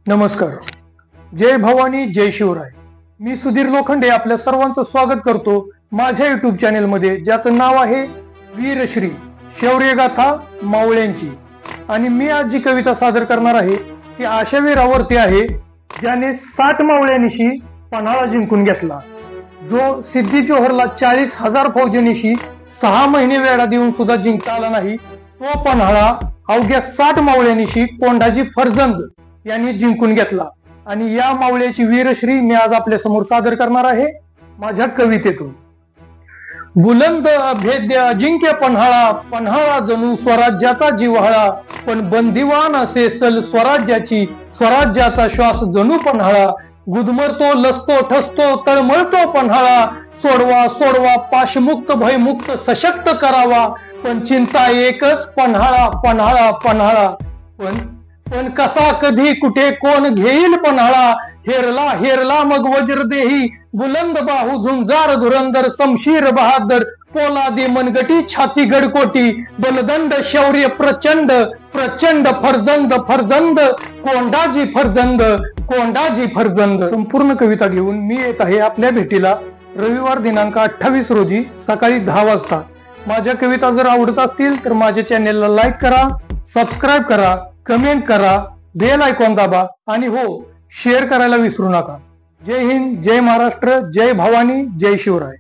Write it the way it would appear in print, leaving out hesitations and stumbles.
नमस्कार. जय भवानी जय शिवराय. मी सुधीर लोखंडे आपल्या सर्वांचं स्वागत करतो माझ्या युट्यूब चॅनेल मध्ये, ज्याचं नाव आहे वीरश्री शौर्यगाथा मावळ्यांची. आणि मी आज जी कविता सादर करणार आहे ती अशा वीरावरती आहे ज्याने 60 मावळ्यांनिशी पन्हाळा जिंकून घेतला. जो सिद्धी जोहरला 40,000 फौजेनिशी 6 महिने वेढा देऊन सुद्धा जिंकता आला नाही, तो पन्हाळा अवघ्या 60 मावळ्यांनिशी कोंढाजी फर्जंद यांनी जिंकून घेतला. आणि या मावळ्याची वीरश्री मी आज आपल्या समोर सादर करणार आहे माझ्या कवितेतून. बुलंद अभेद्य अजिंक्य पन्हाळा, पन्हाळा जणू स्वराज्याचा जिव्हाळा, पण बंदिवान असे सल स्वराज्याची, स्वराज्याचा श्वास जणू पन्हाळा. गुदमरतो लसतो ठसतो तळमळतो पन्हाळा, सोडवा सोडवा पाशमुक्त भयमुक्त सशक्त करावा, पण चिंता एकच पन्हाळा पन्हाळा पन्हाळा. पण कसा कधी कुठे कोण घेईल पन्हाळा, हेरला हेरला मग वज्रदेही बुलंद बाहू झुंजार धुरंदर शमशीर बहादर, पोलादी मनगटी छाती गडकोटी, बलदंड शौर्य प्रचंड प्रचंड फर्जंद फर्जंद कोंढाजी फर्जंद कोंढाजी फर्जंद. संपूर्ण कविता घेऊन मी येत आहे आपल्या भेटीला रविवार दिनांक 28 रोजी सकाळी 10 वाजता. माझ्या कविता जर आवडत असतील तर माझ्या चॅनेलला लाईक करा, सबस्क्राईब करा, कमेंट करा, बेल आयकॉन दाबा आणि हो, शेअर करायला विसरू नका. जय हिंद, जय महाराष्ट्र, जय भवानी, जय शिवराय.